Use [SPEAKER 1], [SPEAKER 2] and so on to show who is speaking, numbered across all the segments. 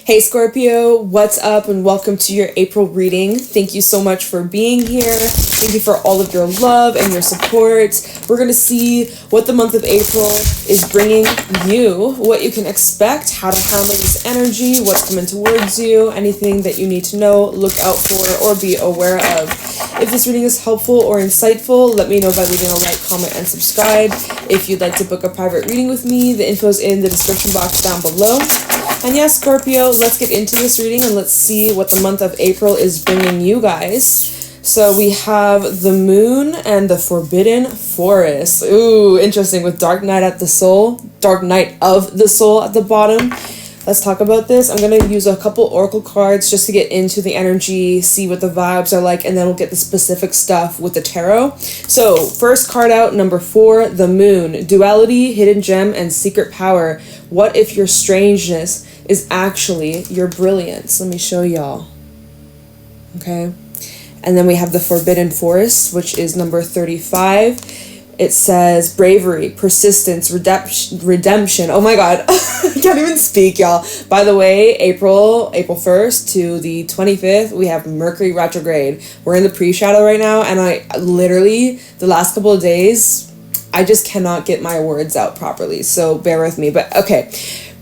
[SPEAKER 1] Hey Scorpio, what's up and welcome to your April reading. Thank you so much for being here. Thank you for all of your love and your support. We're going to see what the month of April is bringing you, what you can expect, how to handle this energy, what's coming towards you, anything that you need to know, look out for, or be aware of. If this reading is helpful or insightful, let me know by leaving a like, comment, and subscribe. If you'd like to book a private reading with me, the info's in the description box down below. And yes, Scorpio, let's get into this reading and let's see what the month of April is bringing you guys. So we have the moon and the forbidden forest. Ooh, interesting, with dark night of the soul at the bottom. Let's talk about this. I'm going to use a couple oracle cards just to get into the energy, see what the vibes are like, and then we'll get the specific stuff with the tarot. So first card out, number 4, the moon. Duality, hidden gem, and secret power. What if your strangeness is actually your brilliance? Let me show y'all. Okay. And then we have the forbidden forest, which is number 35. It says bravery, persistence, redemption. Oh my god, I can't even speak, y'all. By the way, April 1st to the 25th, we have Mercury retrograde. We're in the pre-shadow right now, and I literally, the last couple of days, I just cannot get my words out properly, so bear with me. But okay,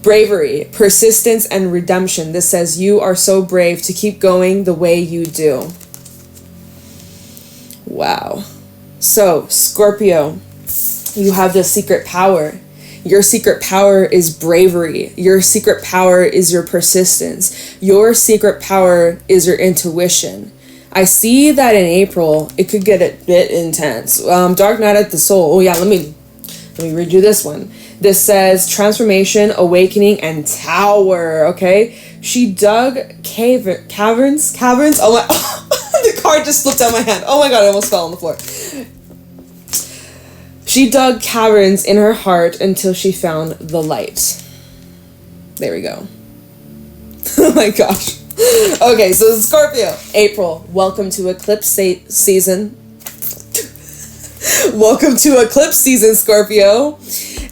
[SPEAKER 1] bravery, persistence, and redemption. This says you are so brave to keep going the way you do. Wow. So, Scorpio, you have the secret power. Your secret power is bravery. Your secret power is your persistence. Your secret power is your intuition. I see that in April, it could get a bit intense. Dark Night at the Soul. Oh yeah, let me read you this one. This says transformation, awakening, and tower. Okay, she dug caverns. Oh my, the card just slipped out of my hand. Oh my god, I almost fell on the floor. She dug caverns in her heart until she found the light. There we go. Oh my gosh. Okay, so Scorpio, April, welcome to eclipse season. Welcome to eclipse season, Scorpio,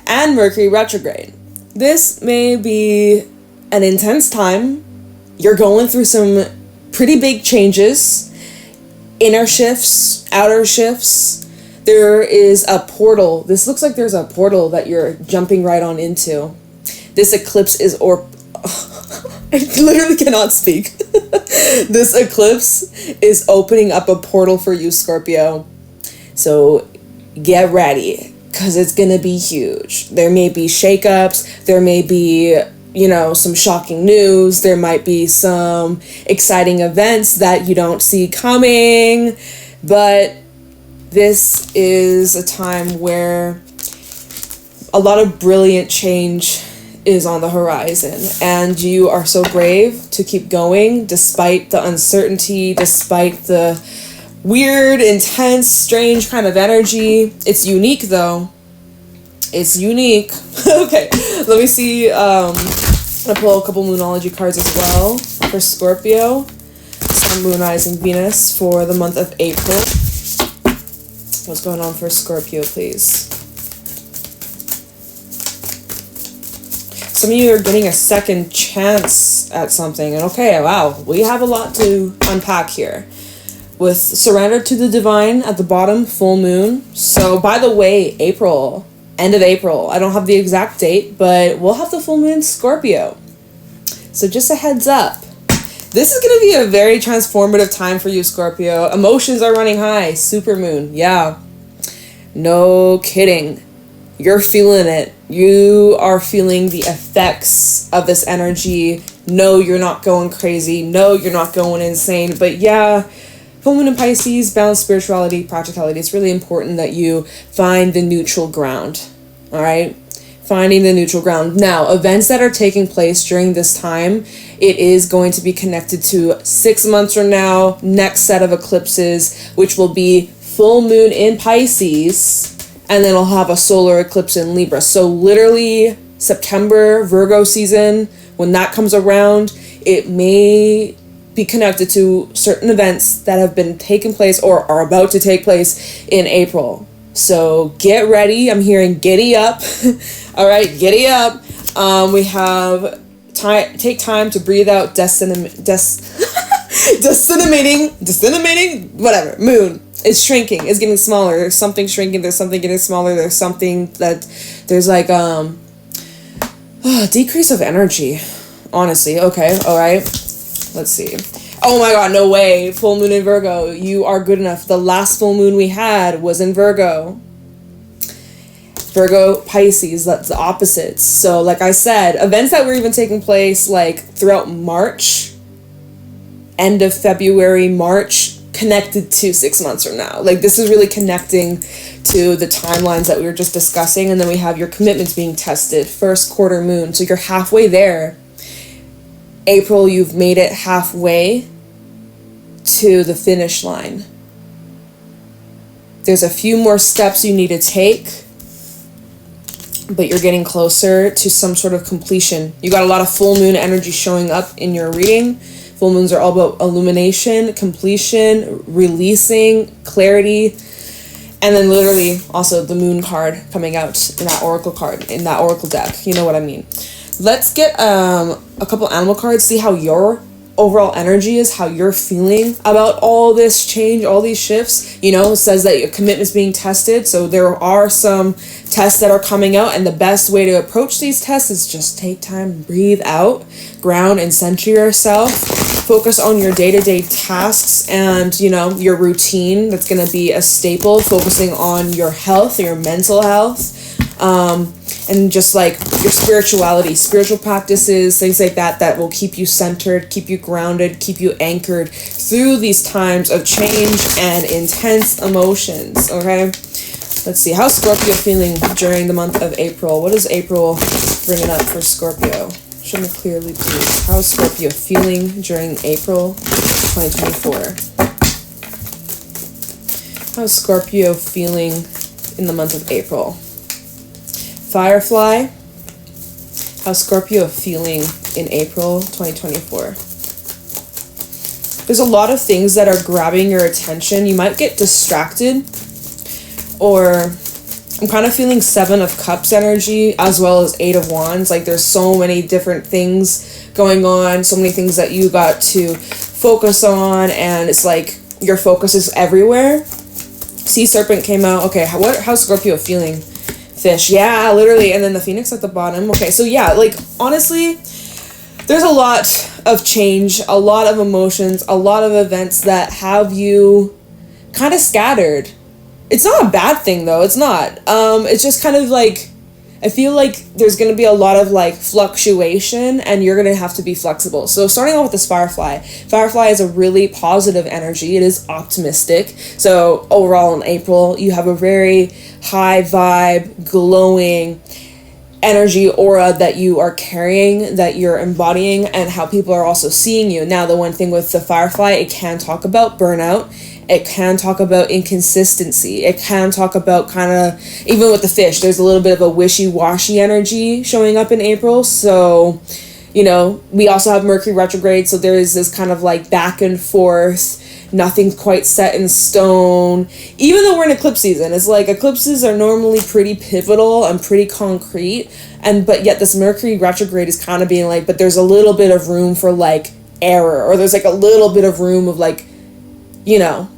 [SPEAKER 1] and Mercury retrograde. This may be an intense time. You're going through some pretty big changes, inner shifts, outer shifts. There is a portal. This looks like there's a portal that you're jumping right on into. This eclipse is I literally cannot speak. This eclipse is opening up a portal for you, Scorpio. So get ready, because it's going to be huge. There may be shakeups. There may be, some shocking news. There might be some exciting events that you don't see coming. But this is a time where a lot of brilliant change is on the horizon, and you are so brave to keep going despite the uncertainty, despite the weird, intense, strange kind of energy. It's unique though. It's unique. Okay, let me see. I'll pull a couple Moonology cards as well for Scorpio. Sun, Moon, Rising, Venus for the month of April. What's going on for Scorpio, please? Some of you are getting a second chance at something. And okay, wow, we have a lot to unpack here. With surrender to the divine at the bottom, full moon. So, by the way, April, end of April. I don't have the exact date, but we'll have the full moon Scorpio. So just a heads up. This is going to be a very transformative time for you, Scorpio. Emotions are running high. Supermoon. Yeah. No kidding. You're feeling it. You are feeling the effects of this energy. No, you're not going crazy. No, you're not going insane. But yeah, full moon in Pisces, balanced spirituality, practicality. It's really important that you find the neutral ground. All right? Finding the neutral ground. Now, events that are taking place during this time, it is going to be connected to 6 months from now, next set of eclipses, which will be full moon in Pisces, and then I'll have a solar eclipse in Libra. So literally September, Virgo season, when that comes around, it may be connected to certain events that have been taking place or are about to take place in April. So get ready. I'm hearing giddy up. All right, giddy up. We have take time to breathe out decimating, whatever, moon. It's shrinking. It's getting smaller. There's something shrinking. There's something getting smaller. There's something that there's like decrease of energy. Honestly, okay, all right. Let's see. Oh my God, no way. Full moon in Virgo. You are good enough. The last full moon we had was in Virgo. Virgo, Pisces, that's the opposites. So like I said, events that were even taking place like throughout March, end of February, March, connected to 6 months from now. Like this is really connecting to the timelines that we were just discussing. And then we have your commitments being tested, first quarter moon. So you're halfway there. April, you've made it halfway to the finish line. There's a few more steps you need to take, but you're getting closer to some sort of completion. You got a lot of full moon energy showing up in your reading. Full moons are all about illumination, completion, releasing, clarity, and then literally also the moon card coming out in that oracle card, in that oracle deck. You know what I mean? Let's get a couple animal cards, see how your overall energy is, how you're feeling about all this change, all these shifts. You know, it says that your commitment's being tested, so there are some tests that are coming out, and the best way to approach these tests is just take time, breathe out, ground and center yourself, focus on your day-to-day tasks and, you know, your routine that's going to be a staple, focusing on your health, your mental health, and just like your spirituality, spiritual practices, things like that, that will keep you centered, keep you grounded, keep you anchored through these times of change and intense emotions. Okay, let's see, how's Scorpio feeling during the month of April? What is April bringing up for Scorpio? Show me clearly, please. How is Scorpio feeling during April 2024? How is Scorpio feeling in the month of April? Firefly, how's Scorpio feeling in April 2024? There's a lot of things that are grabbing your attention. You might get distracted, or I'm kind of feeling 7 of Cups energy as well as 8 of Wands. Like there's so many different things going on, so many things that you got to focus on, and it's like your focus is everywhere. Sea Serpent came out. Okay, how's Scorpio feeling? Fish, yeah, literally, and then the Phoenix at the bottom. Okay, so yeah, like honestly, there's a lot of change, a lot of emotions, a lot of events that have you kind of scattered. It's not a bad thing though, it's not. It's just kind of like, I feel like there's going to be a lot of like fluctuation, and you're going to have to be flexible. So starting off with this Firefly. Firefly is a really positive energy. It is optimistic. So overall in April, you have a very high vibe, glowing energy aura that you are carrying, that you're embodying, and how people are also seeing you. Now, the one thing with the Firefly, it can talk about burnout. It can talk about inconsistency. It can talk about kind of, even with the Fish, there's a little bit of a wishy-washy energy showing up in April. So, you know, we also have Mercury retrograde. So there is this kind of like back and forth, nothing's quite set in stone. Even though we're in eclipse season, it's like eclipses are normally pretty pivotal and pretty concrete. But yet this Mercury retrograde is kind of being like, but there's a little bit of room for like error, or there's like a little bit of room of like, you know,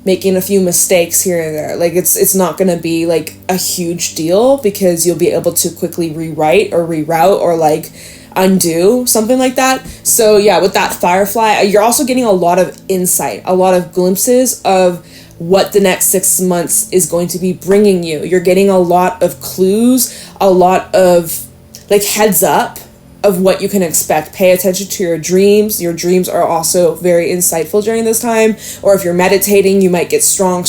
[SPEAKER 1] making a few mistakes here and there. Like it's not going to be like a huge deal, because you'll be able to quickly rewrite or reroute or like undo something like that. So yeah, with that Firefly, you're also getting a lot of insight, a lot of glimpses of what the next 6 months is going to be bringing you. You're getting a lot of clues, a lot of like heads up of what you can expect. Pay attention to your dreams. Your dreams are also very insightful during this time. Or if you're meditating, you might get strong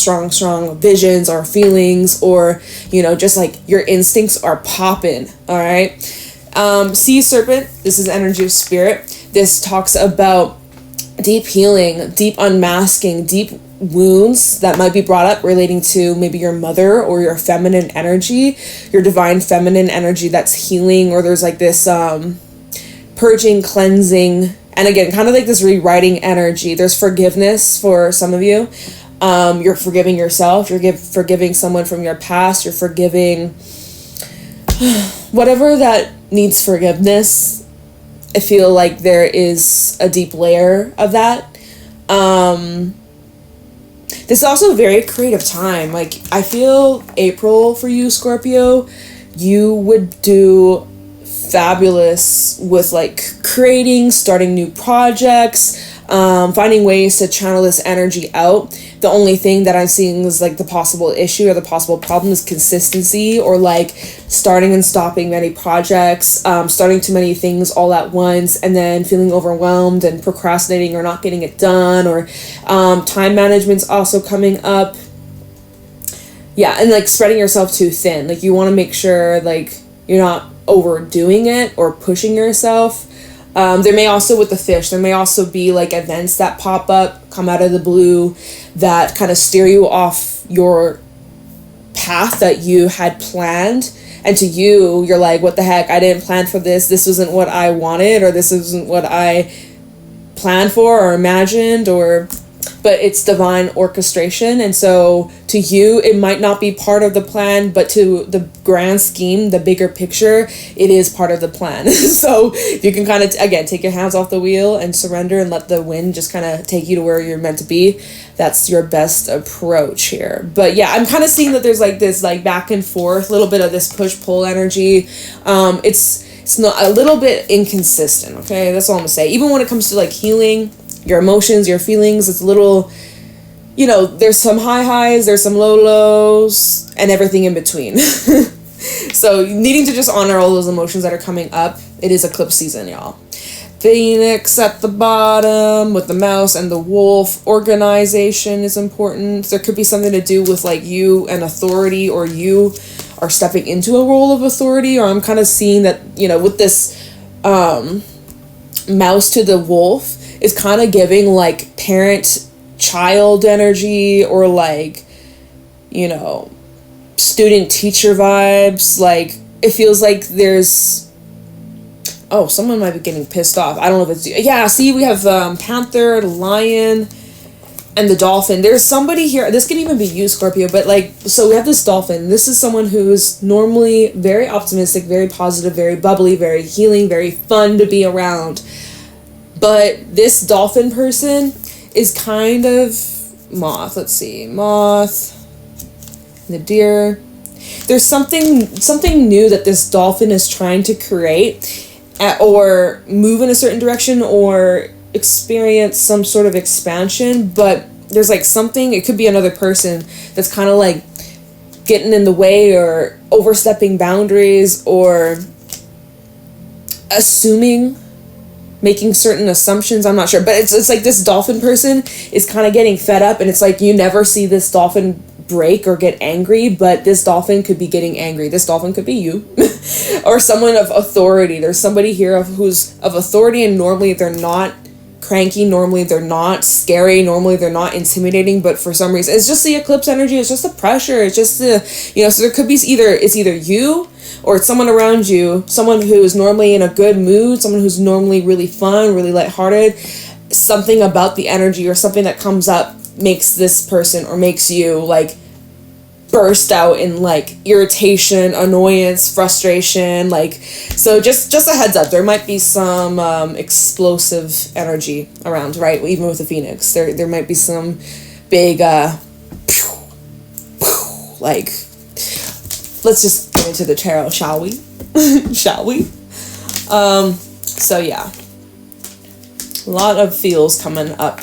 [SPEAKER 1] visions or feelings, or, you know, just like your instincts are popping. All right. Sea Serpent, this is energy of spirit. This talks about deep healing, deep unmasking, deep wounds that might be brought up relating to maybe your mother or your feminine energy, your divine feminine energy that's healing, or there's like this purging, cleansing, and again, kind of like this rewriting energy. There's forgiveness for some of you. You're forgiving yourself, you're forgiving someone from your past, you're forgiving whatever that needs forgiveness. I feel like there is a deep layer of that. This is also a very creative time. Like, I feel April for you, Scorpio, you would do fabulous with like creating, starting new projects, finding ways to channel this energy out. The only thing that I'm seeing is like the possible issue or the possible problem is consistency, or like starting and stopping many projects, starting too many things all at once, and then feeling overwhelmed and procrastinating or not getting it done, or time management's also coming up. Yeah, and like spreading yourself too thin. Like, you want to make sure like you're not overdoing it or pushing yourself. There may also, with the fish, there may also be like events that pop up, come out of the blue, that kind of steer you off your path that you had planned. And to you, you're like, what the heck, I didn't plan for this. This wasn't what I wanted, or this isn't what I planned for or imagined, but it's divine orchestration. And so to you, it might not be part of the plan, but to the grand scheme, the bigger picture, it is part of the plan. So you can kind of, again, take your hands off the wheel and surrender and let the wind just kind of take you to where you're meant to be. That's your best approach here. But yeah, I'm kind of seeing that there's like this like back and forth, a little bit of this push-pull energy. It's not, a little bit inconsistent, okay? That's all I'm gonna say. Even when it comes to like healing your emotions, your feelings, it's a little, you know, there's some high highs, there's some low lows, and everything in between. So needing to just honor all those emotions that are coming up. It is eclipse season, y'all. Phoenix at the bottom with the mouse and the wolf. Organization is important. There could be something to do with like you and authority, or you are stepping into a role of authority, or I'm kind of seeing that, you know, with this mouse to the wolf, is kind of giving like parent-child energy, or like, you know, student-teacher vibes. Like, it feels like there's... Oh, someone might be getting pissed off. I don't know if it's... Yeah, see, we have Panther, the Lion, and the Dolphin. There's somebody here... This could even be you, Scorpio, but like... So we have this Dolphin. This is someone who's normally very optimistic, very positive, very bubbly, very healing, very fun to be around. But this dolphin person is kind of moth. Let's see. Moth. The deer. There's something new that this dolphin is trying to create, or move in a certain direction, or experience some sort of expansion. But there's like something, it could be another person that's kind of like getting in the way, or overstepping boundaries, or making certain assumptions. I'm not sure, but it's like this dolphin person is kind of getting fed up, and it's like you never see this dolphin break or get angry, but this dolphin could be getting angry. This dolphin could be you or someone of authority. There's somebody here who's of authority, and normally they're not cranky, normally they're not scary, normally they're not intimidating, but for some reason it's just the eclipse energy, it's just the pressure, it's just the, you know, so there could be it's either you or it's someone around you, someone who is normally in a good mood, someone who's normally really fun, really lighthearted. Something about the energy or something that comes up makes this person, or makes you like burst out in like irritation, annoyance, frustration. Like, so just a heads up, there might be some explosive energy around, right? Even with the Phoenix, there might be some big like, let's just get into the tarot, shall we? Shall we? So yeah, a lot of feels coming up.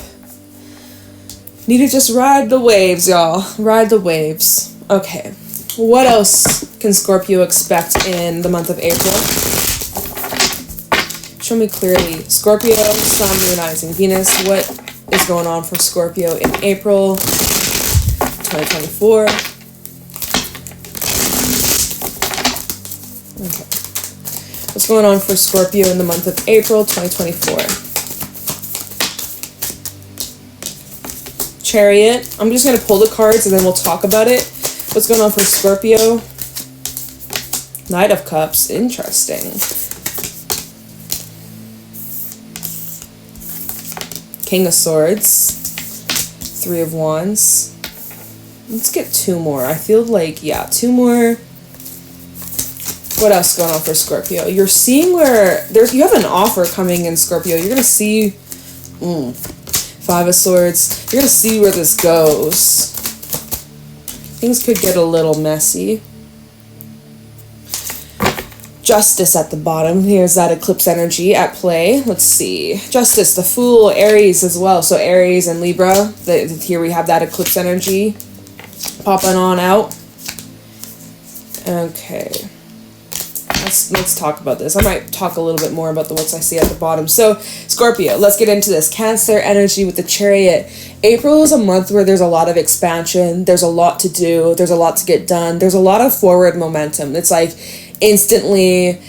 [SPEAKER 1] Need to just ride the waves, y'all. Ride the waves. Okay, what else can Scorpio expect in the month of April? Show me clearly. Scorpio, Sun, Moon, Rising, Venus. What is going on for Scorpio in April 2024? Okay. What's going on for Scorpio in the month of April 2024? Chariot. I'm just going to pull the cards and then we'll talk about it. What's going on for Scorpio? Knight of Cups. Interesting. King of Swords. Three of Wands. Let's get two more. I feel like, yeah, two more. What else is going on for Scorpio? You're seeing where you have an offer coming in, Scorpio. You're gonna see 5 of Swords. You're gonna see where this goes. Things could get a little messy. Justice at the bottom. Here's that eclipse energy at play. Let's see. Justice, the Fool, Aries as well. So Aries and Libra. Here we have that eclipse energy popping on out. Okay. Let's talk about this. I might talk a little bit more about what's I see at the bottom. So, Scorpio, let's get into this. Cancer energy with the Chariot. April is a month where there's a lot of expansion. There's a lot to do. There's a lot to get done. There's a lot of forward momentum. It's like instantly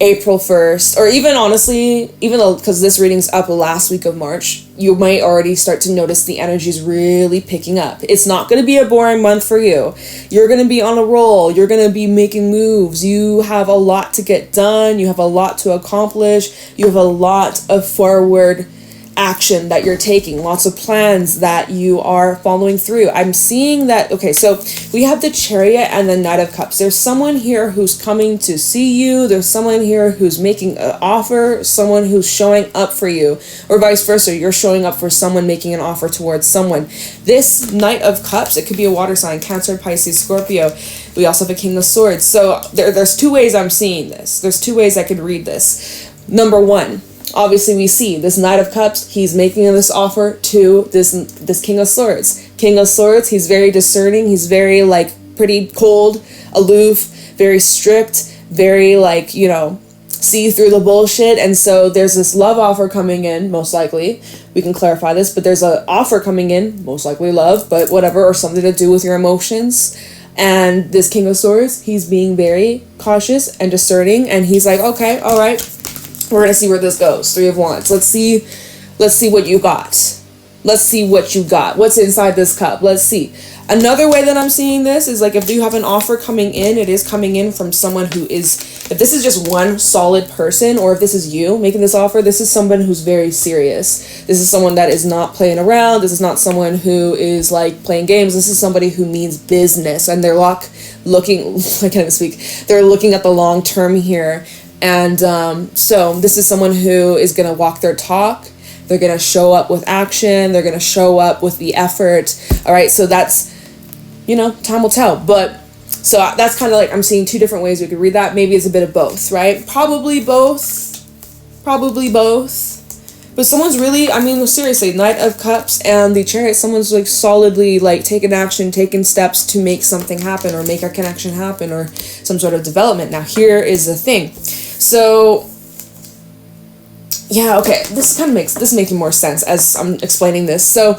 [SPEAKER 1] April 1st, or even honestly, even though, because this reading's up the last week of March, you might already start to notice the energy's really picking up. It's not going to be a boring month for you. You're going to be on a roll. You're going to be making moves. You have a lot to get done. You have a lot to accomplish. You have a lot of forward action that you're taking, lots of plans that you are following through. I'm seeing that. Okay, so we have the Chariot and the Knight of Cups. There's someone here who's coming to see you. There's someone here who's making an offer, someone who's showing up for you, or vice versa. You're showing up for someone making an offer towards someone. This Knight of Cups, it could be a water sign, Cancer, Pisces, Scorpio. We also have a King of Swords. So there's 2 ways I'm seeing this. There's 2 ways I could read this. Number 1, obviously we see this Knight of Cups, he's making this offer to this King of Swords. King of Swords, he's very discerning, he's very like pretty cold, aloof, very strict, very like, you know, see through the bullshit. And so there's this love offer coming in, most likely. We can clarify this, but there's an offer coming in, most likely love, but whatever, or something to do with your emotions. And this King of Swords, he's being very cautious and discerning, and he's like, okay, all right, we're gonna see where this goes. 3 of Wands. Let's see what you got. Let's see what you got. What's inside this cup? Let's see. Another way that I'm seeing this is like if you have an offer coming in, it is coming in from someone who is, if this is just one solid person, or if this is you making this offer, this is someone who's very serious. This is someone that is not playing around. This is not someone who is like playing games. This is somebody who means business, and they're looking, I can't even speak. They're looking at the long term here. And so this is someone who is going to walk their talk. They're going to show up with action. They're going to show up with the effort. All right. So that's, you know, time will tell. But so that's kind of like, I'm seeing 2 different ways we could read that. Maybe it's a bit of both, right? Probably both. But someone's really, I mean, seriously, Knight of Cups and the Chariot, someone's like solidly like taking action, taking steps to make something happen, or make a connection happen, or some sort of development. Now here is the thing. So yeah, okay, this is making more sense as I'm explaining this. So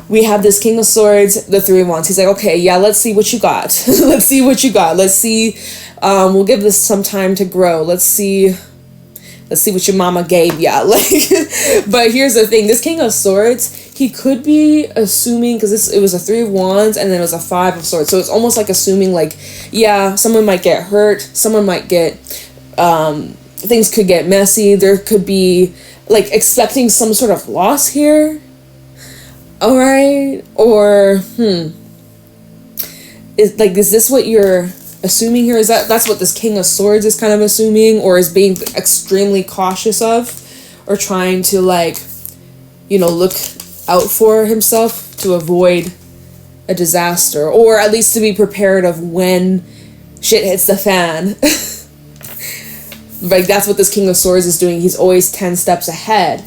[SPEAKER 1] we have this King of Swords, the 3 of Wands. He's like, okay, yeah, let's see what you got. Let's see what you got. Let's see. We'll give this some time to grow. Let's see what your mama gave ya. Like, but here's the thing. This King of Swords, he could be assuming, because it was a 3 of Wands and then it was a 5 of Swords. So it's almost like assuming like, yeah, someone might get hurt. Someone might get, things could get messy. There could be like expecting some sort of loss here. All right. Or, is this what you're assuming here? Is that's what this King of Swords is kind of assuming, or is being extremely cautious of, or trying to like, you know, look out for himself to avoid a disaster, or at least to be prepared of when shit hits the fan. Like that's what this King of Swords is doing. He's always 10 steps ahead.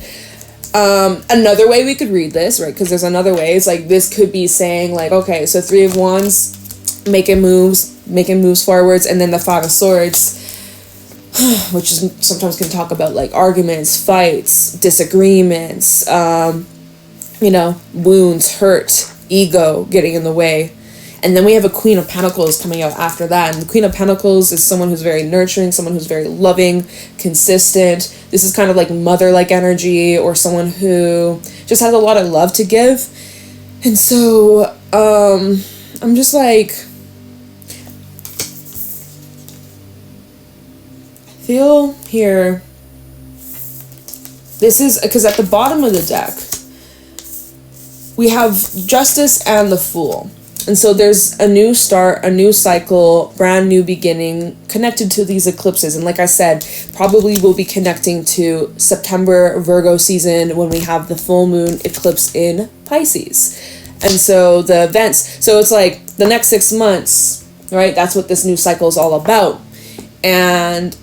[SPEAKER 1] Another way we could read this, right? Because there's another way. It's like this could be saying like, okay, so 3 of Wands, making moves forwards, and then the 5 of Swords, which is sometimes can talk about like arguments, fights, disagreements, you know, wounds, hurt, ego getting in the way. And then we have a Queen of Pentacles coming out after that. And the Queen of Pentacles is someone who's very nurturing, someone who's very loving, consistent. This is kind of like mother-like energy, or someone who just has a lot of love to give. And so I'm just like, feel here. This is because at the bottom of the deck, we have Justice and the Fool. And so there's a new start, a new cycle, brand new beginning connected to these eclipses. And like I said, probably will be connecting to September Virgo season when we have the full moon eclipse in Pisces. And so the events, so it's like the next 6 months, right? That's what this new cycle is all about. And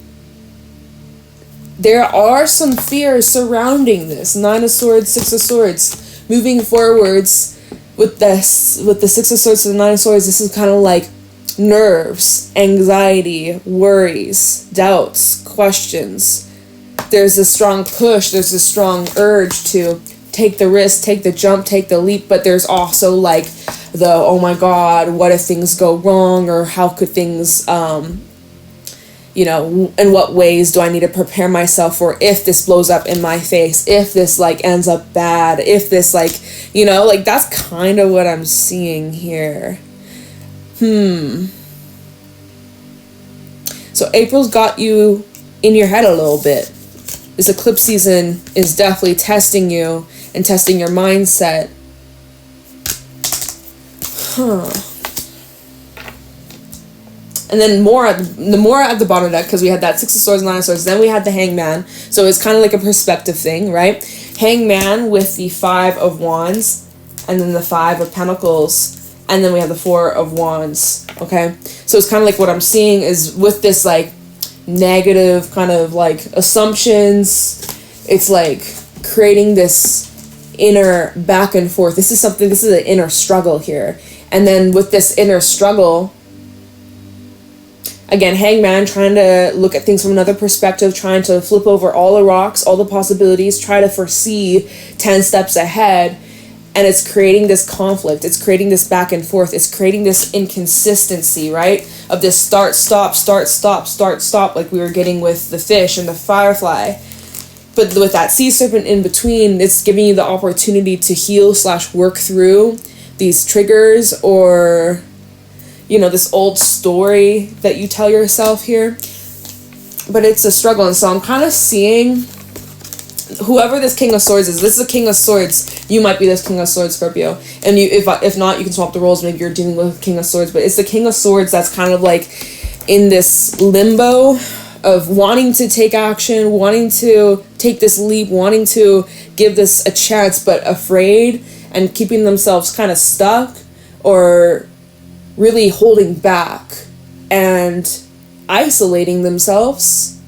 [SPEAKER 1] there are some fears surrounding this. 9 of Swords, 6 of Swords, moving forwards. With the 6 of Swords to the 9 of Swords, this is kind of like nerves, anxiety, worries, doubts, questions. There's a strong push, there's a strong urge to take the risk, take the jump, take the leap, but there's also like the, oh my God, what if things go wrong, or how could things, you know, in what ways do I need to prepare myself for if this blows up in my face, if this like ends up bad, if this like, you know, like that's kind of what I'm seeing here. So April's got you in your head a little bit. This eclipse season is definitely testing you and testing your mindset. And then the more at the bottom of that, because we had that 6 of Swords, 9 of Swords, then we had the Hangman. So it's kind of like a perspective thing, right? Hangman with the 5 of Wands, and then the 5 of Pentacles, and then we have the 4 of Wands, okay? So it's kind of like what I'm seeing is with this like negative kind of like assumptions, it's like creating this inner back and forth. This is an inner struggle here. And then with this inner struggle, again, Hangman, trying to look at things from another perspective, trying to flip over all the rocks, all the possibilities, try to foresee 10 steps ahead. And it's creating this conflict. It's creating this back and forth. It's creating this inconsistency, right? Of this start, stop, start, stop, start, stop, like we were getting with the fish and the firefly. But with that sea serpent in between, it's giving you the opportunity to heal / work through these triggers, or you know, this old story that you tell yourself here. But it's a struggle. And so I'm kind of seeing whoever this King of Swords is. This is a King of Swords. You might be this King of Swords, Scorpio. And you, if not, you can swap the roles. Maybe you're dealing with King of Swords. But it's the King of Swords that's kind of like in this limbo of wanting to take action, wanting to take this leap, wanting to give this a chance, but afraid, and keeping themselves kind of stuck, or really holding back and isolating themselves.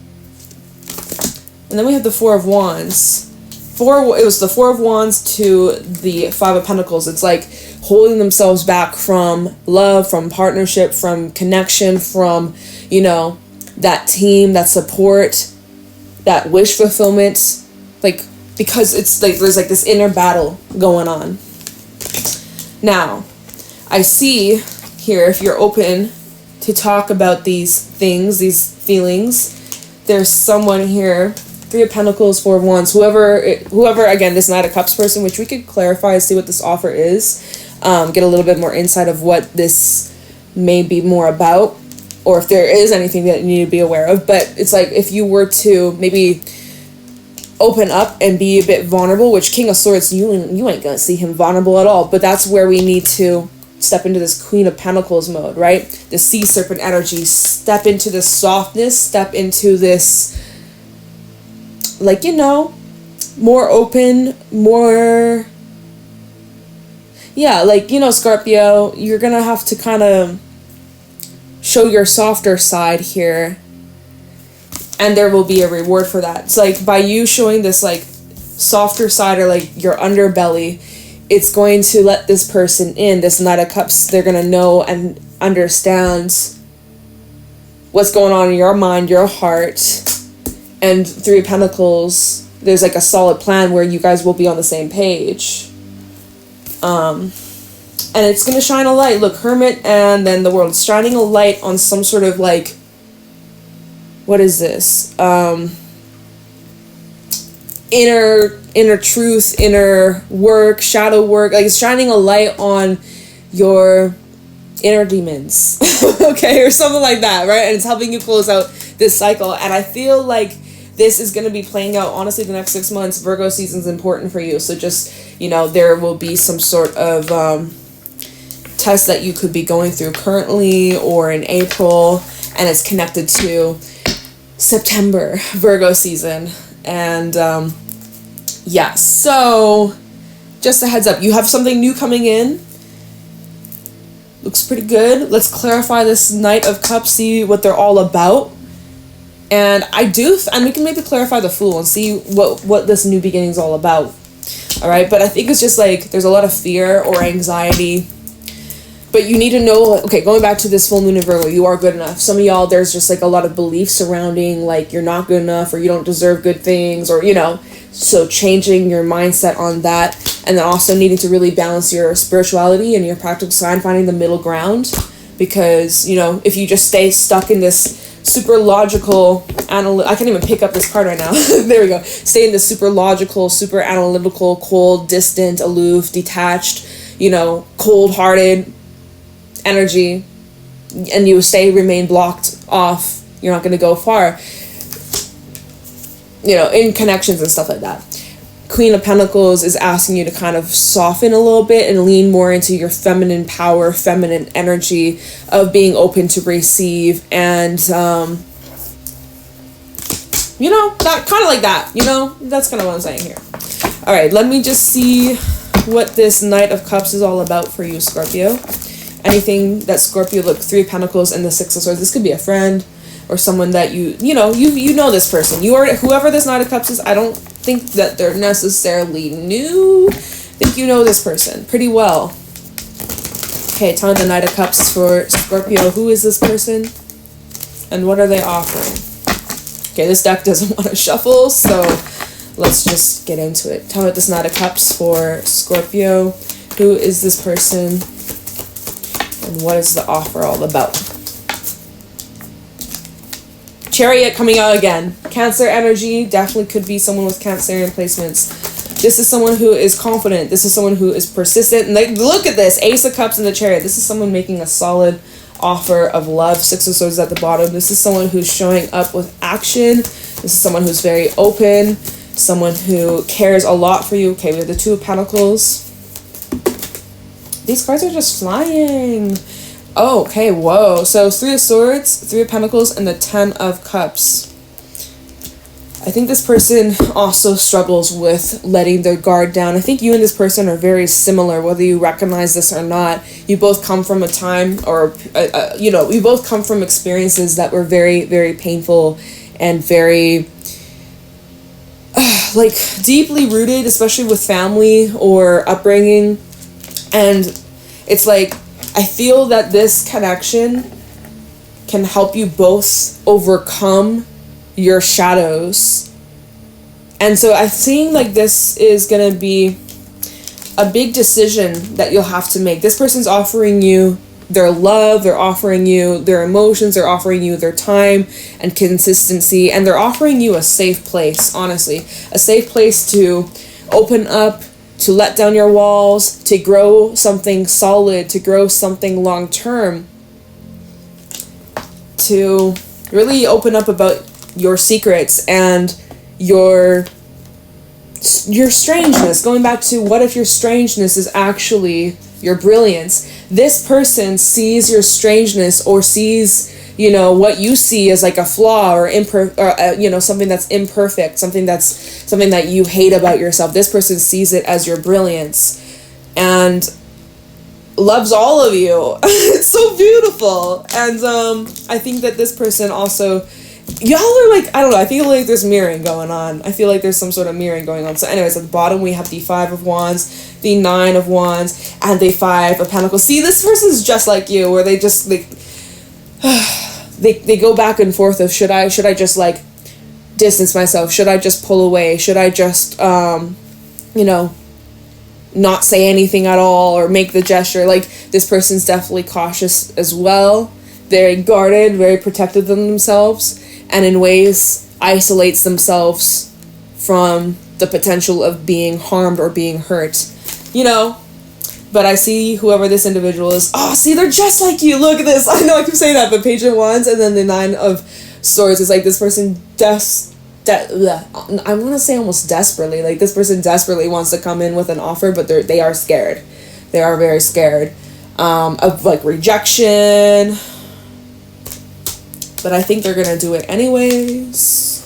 [SPEAKER 1] And then we have the 4 of Wands. It was the 4 of Wands to the 5 of Pentacles. It's like holding themselves back from love, from partnership, from connection, from, you know, that team, that support, that wish fulfillment. Like, because it's like there's like this inner battle going on. Now, I see here, if you're open to talk about these things, these feelings, there's someone here, 3 of Pentacles, 4 of Wands, whoever, again, this Knight of Cups person, which we could clarify and see what this offer is, get a little bit more insight of what this may be more about, or if there is anything that you need to be aware of. But it's like, if you were to maybe open up and be a bit vulnerable, which King of Swords, you ain't gonna see him vulnerable at all, but that's where we need to step into this Queen of Pentacles mode, right? The sea serpent energy, step into this softness, step into this, like, you know, more open, more, yeah, like, you know, Scorpio, you're gonna have to kind of show your softer side here, and there will be a reward for that. It's like, by you showing this like softer side, or like your underbelly, it's going to let this person in, this Knight of Cups. They're going to know and understand what's going on in your mind, your heart. And 3 of Pentacles, there's like a solid plan where you guys will be on the same page. And it's going to shine a light. Look, Hermit and then the World. It's shining a light on some sort of like, what is this? Inner truth, inner work, shadow work. Like, it's shining a light on your inner demons. Okay, or something like that, right? And it's helping you close out this cycle. And I feel like this is going to be playing out, honestly, the next 6 months. Virgo season's important for you. So just, you know, there will be some sort of test that you could be going through currently or in April, and it's connected to September, Virgo season. And yeah, so just a heads up, you have something new coming in. Looks pretty good. Let's clarify this Knight of Cups, see what they're all about. And we can maybe clarify the Fool and see what this new beginning is all about. All right, but I think it's just like there's a lot of fear or anxiety. But you need to know, okay, going back to this full moon in Virgo, you are good enough. Some of y'all, there's just like a lot of beliefs surrounding like you're not good enough or you don't deserve good things, or, you know, so changing your mindset on that. And then also needing to really balance your spirituality and your practical side, finding the middle ground. Because, you know, if you just stay stuck in this super logical, I can't even pick up this card right now. There we go. Stay in this super logical, super analytical, cold, distant, aloof, detached, you know, cold-hearted energy, and you remain blocked off, you're not going to go far, you know, in connections and stuff like that. Queen of Pentacles is asking you to kind of soften a little bit and lean more into your feminine power, feminine energy of being open to receive, and you know, that kind of like that, you know, that's kind of what I'm saying here. All right, let me just see what this Knight of Cups is all about for you, Scorpio. Anything that Scorpio, look, 3 of Pentacles and the 6 of Swords. This could be a friend or someone that you know this person. Whoever this Knight of Cups is, I don't think that they're necessarily new. I think you know this person pretty well. Okay, time the Knight of Cups for Scorpio. Who is this person? And what are they offering? Okay, this deck doesn't want to shuffle, so let's just get into it. Tell me this Knight of Cups for Scorpio. Who is this person? And what is the offer all about? Chariot coming out again. Cancer energy. Definitely could be someone with Cancerian placements. This is someone who is confident. This is someone who is persistent. And like, look at this. Ace of Cups and the Chariot. This is someone making a solid offer of love. 6 of Swords at the bottom. This is someone who's showing up with action. This is someone who's very open. Someone who cares a lot for you. Okay, we have the 2 of Pentacles. These cards are just flying. Oh, okay, whoa. So 3 of Swords, 3 of Pentacles, and the 10 of Cups. I think this person also struggles with letting their guard down. I think you and this person are very similar, whether you recognize this or not. You both come from a time, or, you know, you both come from experiences that were very, very painful and very, like, deeply rooted, especially with family or upbringing. And it's like, I feel that this connection can help you both overcome your shadows. And so I'm seeing like this is going to be a big decision that you'll have to make. This person's offering you their love, they're offering you their emotions, they're offering you their time and consistency, and they're offering you a safe place, honestly. A safe place to open up, to let down your walls, to grow something solid, to grow something long-term, to really open up about your secrets and your strangeness. Going back to, what if your strangeness is actually your brilliance? This person sees your strangeness, or sees, you know, what you see as like a flaw or you know, something that's imperfect, something that you hate about yourself. This person sees it as your brilliance and loves all of you. It's so beautiful. And I think that this person also, y'all are like, I don't know, I feel like there's mirroring going on. I feel like there's some sort of mirroring going on. So anyways, at the bottom we have the 5 of Wands, the 9 of Wands, and the 5 of Pentacles. See, this person's just like you, where they just like they go back and forth of, should I just like distance myself? Should I just pull away? Should I just you know, not say anything at all or make the gesture? Like, this person's definitely cautious as well, very guarded, very protective of themselves, and in ways isolates themselves from the potential of being harmed or being hurt, you know. But I see whoever this individual is. Oh, see, they're just like you. Look at this. I know I keep saying that, but Page of Wands and then the 9 of Swords is like, this person I want to say almost desperately. Like, this person desperately wants to come in with an offer, but they are scared. They are very scared. of like rejection. But I think they're gonna do it anyways.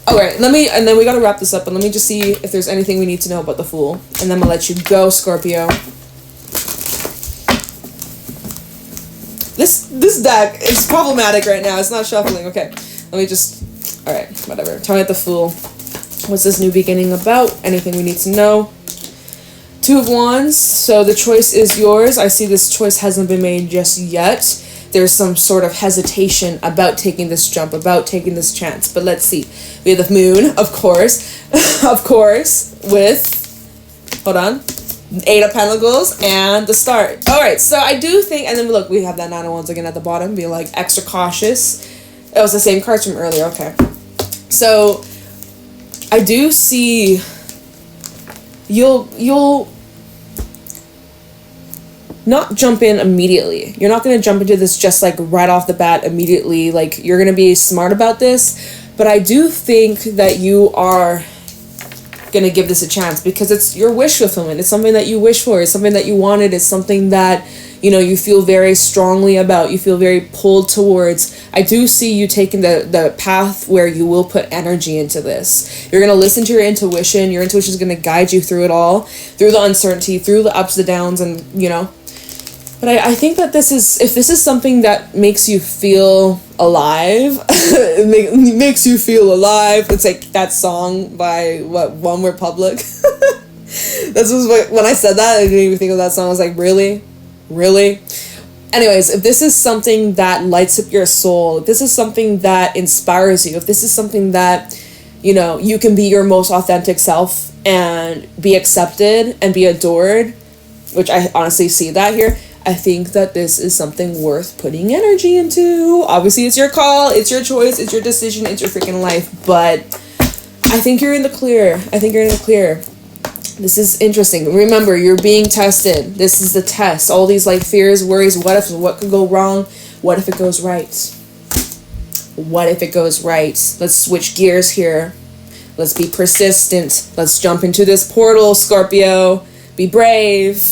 [SPEAKER 1] Alright, and then we gotta wrap this up, but let me just see if there's anything we need to know about the Fool. And then I'm gonna let you go, Scorpio. This deck is problematic right now. It's not shuffling. Okay, let me just... Alright, whatever. Tell me about the Fool. What's this new beginning about? Anything we need to know? Two of Wands. So the choice is yours. I see this choice hasn't been made just yet. There's some sort of hesitation about taking this jump, about taking this chance. But let's see. We have the Moon, of course. Of course. With... Hold on. 8 of Pentacles and the Start. Alright, so I do think... And then look, we have that 9 of Wands again at the bottom. Be like extra cautious. It was the same cards from earlier. Okay. So... I do see... You'll not jump in immediately. You're not going to jump into this just like right off the bat immediately. Like, you're going to be smart about this. But I do think that you are going to give this a chance because it's your wish fulfillment. It's something that you wish for. It's something that you wanted. It's something that, you know, you feel very strongly about. You feel very pulled towards. I do see you taking the path where you will put energy into this. You're going to listen to your intuition. Your intuition is going to guide you through it all, through the uncertainty, through the ups, the downs, and, you know. But I think that this is, if this is something that makes you feel alive, it makes you feel alive. It's like that song by, One Republic. This was when I said that, I didn't even think of that song. I was like, really? Really? Anyways, if this is something that lights up your soul, if this is something that inspires you, if this is something that, you know, you can be your most authentic self and be accepted and be adored, which I honestly see that here, I think that this is something worth putting energy into. Obviously, it's your call, it's your choice, it's your decision, it's your freaking life, but I think you're in the clear. I think you're in the clear. This is interesting. Remember, you're being tested. This is the test. All these like fears, worries, what could go wrong? What if it goes right? What if it goes right? Let's switch gears here. Let's be persistent. Let's jump into this portal, Scorpio. Be brave.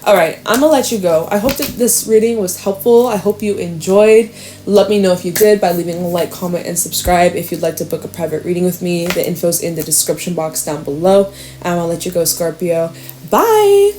[SPEAKER 1] All right, I'm gonna let you go. I hope that this reading was helpful. I hope you enjoyed. Let me know if you did by leaving a like, comment, and subscribe. If you'd like to book a private reading with me, the info's in the description box down below. I'm gonna let you go, Scorpio. Bye.